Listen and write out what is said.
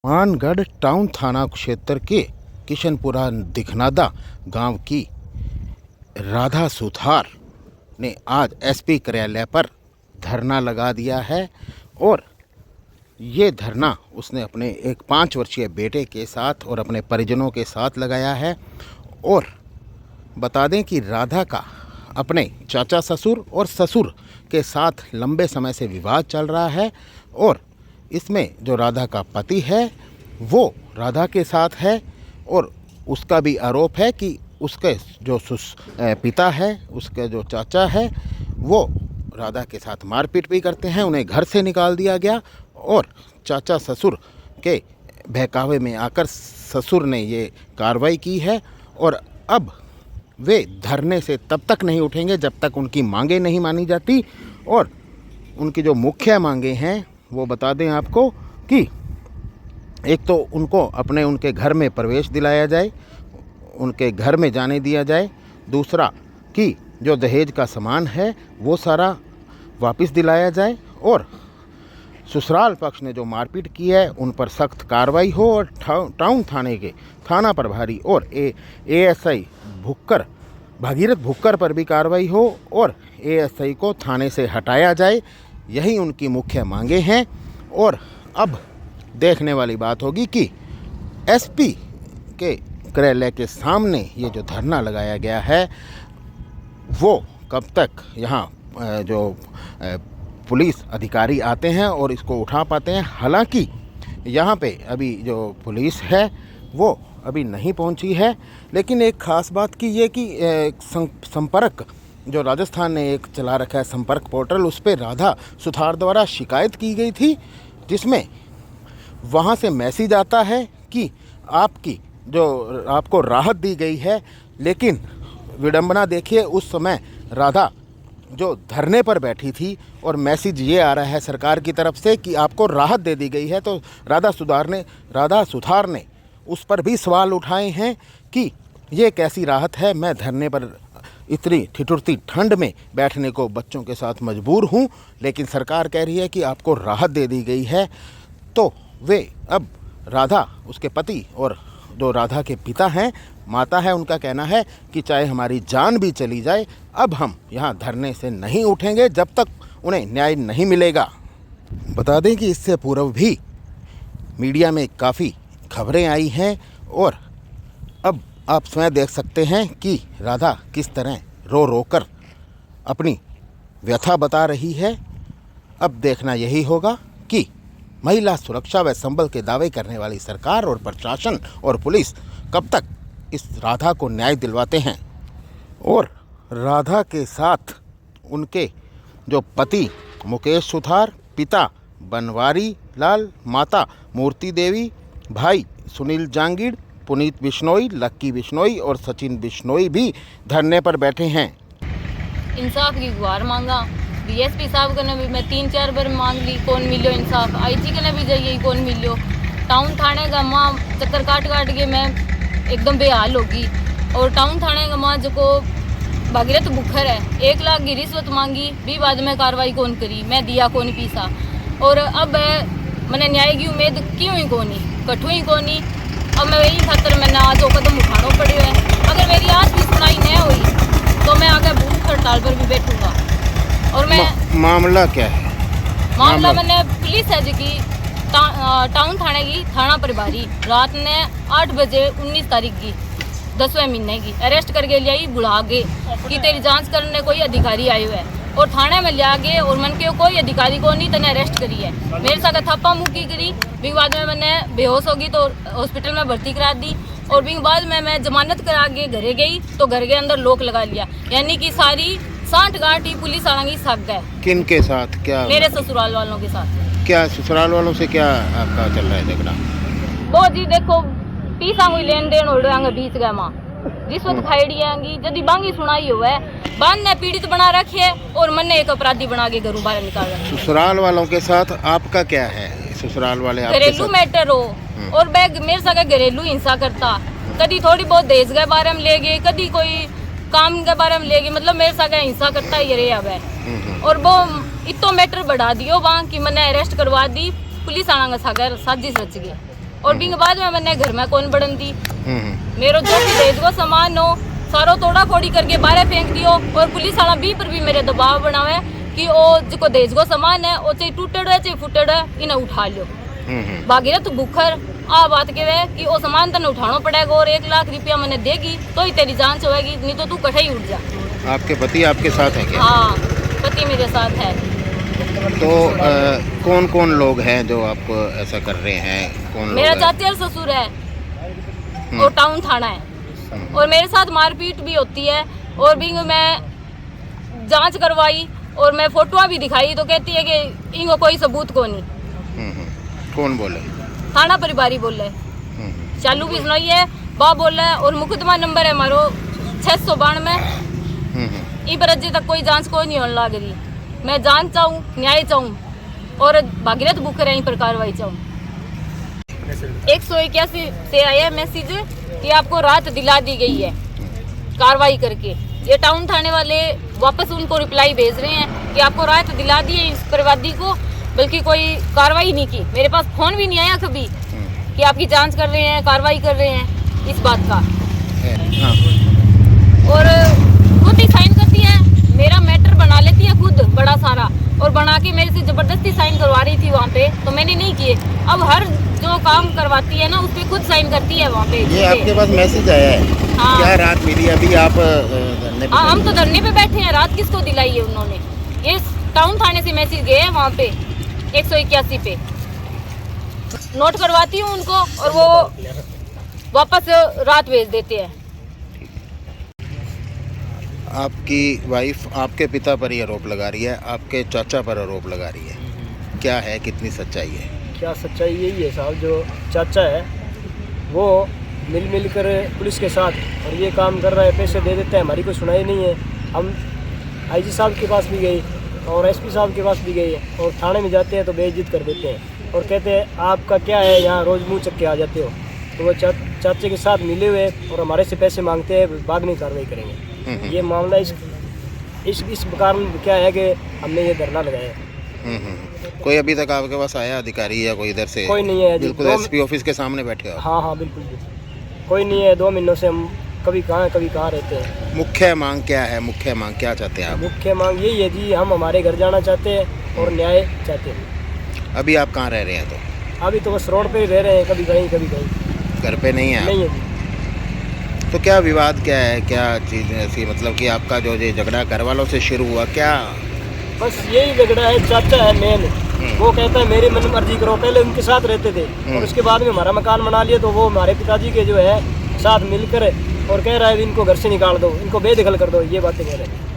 Mangarh town थाना क्षेत्र के किशनपुरा दिखनादा गांव की राधा सुथार ने आज एसपी कार्यालय पर धरना लगा दिया है और ये धरना उसने अपने एक 5 वर्षीय बेटे के साथ और अपने परिजनों के साथ लगाया है। और बता दें कि राधा का अपने चाचा ससुर और ससुर के साथ लंबे समय से विवाद चल रहा है और इसमें जो राधा का पति है वो राधा के साथ है और उसका भी आरोप है कि उसके जो पिता है, उसके जो चाचा है, वो राधा के साथ मारपीट भी करते हैं। उन्हें घर से निकाल दिया गया और चाचा ससुर के बहकावे में आकर ससुर ने ये कार्रवाई की है और अब वे धरने से तब तक नहीं उठेंगे जब तक उनकी मांगें नहीं मानी जाती। और उनकी जो मुख्य मांगें हैं वो बता दें आपको कि एक तो उनके घर में प्रवेश दिलाया जाए, उनके घर में जाने दिया जाए। दूसरा कि जो दहेज का सामान है वो सारा वापस दिलाया जाए और ससुराल पक्ष ने जो मारपीट की है उन पर सख्त कार्रवाई हो और टाउन थाने के थाना प्रभारी और एएसआई भागीरथ भुक्कर पर भी कार्रवाई हो और एएसआई को थाने से हटाया जाए। यही उनकी मुख्य मांगे हैं। और अब देखने वाली बात होगी कि एसपी के कार्यालय के सामने ये जो धरना लगाया गया है वो कब तक यहाँ जो पुलिस अधिकारी आते हैं और इसको उठा पाते हैं। हालांकि यहाँ पे अभी जो पुलिस है वो अभी नहीं पहुँची है, लेकिन एक ख़ास बात की ये कि संपर्क जो राजस्थान ने एक चला रखा है संपर्क पोर्टल, उस पर राधा सुथार द्वारा शिकायत की गई थी जिसमें वहाँ से मैसेज आता है कि आपको राहत दी गई है। लेकिन विडंबना देखिए, उस समय राधा जो धरने पर बैठी थी और मैसेज ये आ रहा है सरकार की तरफ से कि आपको राहत दे दी गई है, तो राधा सुथार ने उस पर भी सवाल उठाए हैं कि ये कैसी राहत है, मैं धरने पर इतनी ठिठुरती ठंड में बैठने को बच्चों के साथ मजबूर हूँ, लेकिन सरकार कह रही है कि आपको राहत दे दी गई है। तो वे अब राधा, उसके पति और जो राधा के पिता हैं, माता है, उनका कहना है कि चाहे हमारी जान भी चली जाए अब हम यहाँ धरने से नहीं उठेंगे जब तक उन्हें न्याय नहीं मिलेगा। बता दें कि इससे पूर्व भी मीडिया में काफ़ी खबरें आई हैं और अब आप स्वयं देख सकते हैं कि राधा किस तरह रो कर अपनी व्यथा बता रही है। अब देखना यही होगा कि महिला सुरक्षा व संबल के दावे करने वाली सरकार और प्रशासन और पुलिस कब तक इस राधा को न्याय दिलवाते हैं। और राधा के साथ उनके जो पति मुकेश सुथार, पिता बनवारी लाल, माता मूर्ति देवी, भाई सुनील जांगीड़, पुनीत बिश्नोई, लक्की बिश्नोई और सचिन बिश्नोई भी धरने पर बैठे हैं। इंसाफ की गुहार मांगा, डीएसपी साहब के ने भी मैं 3-4 बार मांग ली, कौन मिलो इंसाफ। आईजी के ने भी जाइए, कौन मिलो। टाउन थाने का माँ चक्कर काट के मैं एकदम बेहाल होगी। और टाउन थाने का माँ जो को भागीरथ भुक्कर है, 1 लाख की रिश्वत मांगी भी, बाद में कार्रवाई कौन करी, मैं दिया कौन पीसा। और अब मैंने न्याय की उम्मीद क्यों ही कोनी, कठू ही कोनी। अब मैं वही खातर मैंने आज वो कदम उठाना पड़े है। अगर मेरी आज भी सुनाई नहीं हुई तो मैं आगे भूख हड़ताल पर भी बैठूंगा। और मैं मामला क्या है? मामला मैंने पुलिस है जी की टाउन थाने की थाना प्रभारी रात ने 8 बजे 19 तारीख की 10वें महीने की अरेस्ट करके ले आई, बुला के कि तेरी जांच करने कोई अधिकारी आए हुए है। और थाने में ले आगे और मन के कोई अधिकारी को नहीं तने अरेस्ट करी है। मेरे साथ थप्पा मुक्की करी, भी बाद में मैंने बेहोश होगी तो हॉस्पिटल में भर्ती करा दी। और भी बाद में मैं जमानत करा के घरे गई तो घर के अंदर लोक लगा लिया, यानी कि सारी 60 गांठी पुलिस वालों की साथ गए। किन के साथ? क्या? मेरे ससुराल वालों के साथ। क्या ससुराल वालों से क्या आपका चल रहा है झगड़ा? वो जी देखो, पीसा हुई लेन देन हो रहा बीच गए माँ, रिश्वत खाई आएंगी, यदि बांगी सुनाई हुआ है, बांध ने पीड़ित बना रखे है और मन ने एक अपराधी बना के घरों बाहर निकाल रहा। ससुराल वालों के साथ आपका क्या है? ससुराल वाले घरेलू मैटर हो और बैग मेरे साथ घरेलू हिंसा करता, कभी थोड़ी बहुत दहेज के बारे में ले गए, कभी कोई काम के बारे में ले गए, मतलब मेरे साथ हिंसा करता ही रहे अब। और वो इतो मैटर बढ़ा दियो वहाँ कि मैंने अरेस्ट करवा दी, पुलिस आना सागर साजिश रच गई। और बिंग बाद में मैंने घर में कौन बढ़न दी। हम्म। मेरो जो भी दहेज को सामान हो सारो तोड़ा फोड़ी करके बाहर फेंक दियो। और पुलिस वाला भी पर भी मेरे दबाव बनावे कि ओ जो दहेज को सामान है वो चाहे टूटेड़ है चाहे फुटेड़ है इन्हें उठा लियो। भागीरथ तो बुखर आ बात के वे कि वो सामान तने उठाना पड़ेगा और 1 लाख रुपया मैंने देगी तो ही तेरी जांच होगी, नहीं तो तू कठे ही उठ जा। आपके पति आपके साथ हैं क्या? हाँ, पति मेरे साथ है। तो कौन कौन लोग हैं जो आपको ऐसा कर रहे हैं? कौन मेरा लोग हैं? चाचा और ससुर है और टाउन थाना है और मेरे साथ मारपीट भी होती है। और भी मैं जांच करवाई और मैं फोटो भी दिखाई तो कहती है कि इनको कोई सबूत को नहीं। कौन बोले? थाना परिवारी बोल रहे, चालू भी सुनाई है बा बोल रहा है। और मुकदमा नंबर है हमारो 692। ई पर अजय तक कोई जांच कोई नहीं होने लग रही। मैं जांच चाहूँ, न्याय चाहूँ और भागीरथ बुकर यहीं पर कार्रवाई चाहूँ। 181 से आया मैसेज कि आपको राहत दिला दी गई है कार्रवाई करके। ये टाउन थाने वाले वापस उनको रिप्लाई भेज रहे हैं कि आपको राहत दिला दी है इस परिवादी को, बल्कि कोई कार्रवाई नहीं की। मेरे पास फोन भी नहीं आया कभी कि आपकी जांच कर रहे हैं, कार्रवाई कर रहे हैं इस बात का। हाँ। और खुद ही साइन करती है, मेरा मैटर बना लेती है खुद बड़ा सारा और बना के मेरे से जबरदस्ती साइन करवा रही थी वहाँ पे, तो मैंने नहीं किए। अब हर जो काम करवाती है ना उस पर खुद साइन करती है वहाँ पे। ये आपके पास मैसेज आया है? हाँ। क्या रात मिली? अभी आप धरने पे हाँ, हम तो धरने पे बैठे हैं। रात किसको दिलाई है उन्होंने? ये टाउन थाने से मैसेज गए हैं वहाँ पे 181 पे। नोट करवाती हूँ उनको और वो वापस रात भेज देते हैं। आपकी वाइफ आपके पिता पर ही आरोप लगा रही है, आपके चाचा पर आरोप लगा रही है, क्या है, कितनी सच्चाई है? क्या सच्चाई यही है साहब, जो चाचा है वो मिल कर पुलिस के साथ और ये काम कर रहा है, पैसे दे देता है, हमारी कोई सुनाई नहीं है। हम आईजी साहब के पास भी गए और एसपी साहब के पास भी गए और थाने में जाते हैं तो बेइज्जत कर देते हैं और कहते हैं आपका क्या है, यहाँ रोज़ मुँह चक्के आ जाते हो। तो वो चाचे के साथ मिले हुए और हमारे से पैसे मांगते हैं, बाद में कार्रवाई करेंगे। ये मामला इस कारण क्या है कि हमने ये धरना लगाया है। कोई अभी तक आपके पास आया अधिकारी या कोई इधर से? कोई नहीं है। बिल्कुल एसपी ऑफिस के सामने बैठे हो? हाँ हाँ बिल्कुल कोई नहीं है। 2 महीनों से हम कभी कहाँ रहते हैं। मुख्य मांग क्या है? मुख्य मांग क्या चाहते हैं आप? मुख्य मांग यही है जी, हम हमारे घर जाना चाहते हैं और न्याय चाहते हैं। अभी आप कहाँ रह रहे हैं? तो अभी तो बस रोड पे ही रह रहे हैं, कभी कहीं। घर पे नहीं है आप? नहीं है जी। तो क्या विवाद क्या है, क्या चीज़ ऐसी, मतलब कि आपका जो ये झगड़ा घर वालों से शुरू हुआ क्या? बस यही झगड़ा है। चाचा है मेन, वो कहता है मेरी मन मर्जी करो। पहले उनके साथ रहते थे और उसके बाद में हमारा मकान बना लिया तो वो हमारे पिताजी के जो है साथ मिलकर और कह रहा है इनको घर से निकाल दो, इनको बेदखल कर दो, ये बातें कह रहे हैं।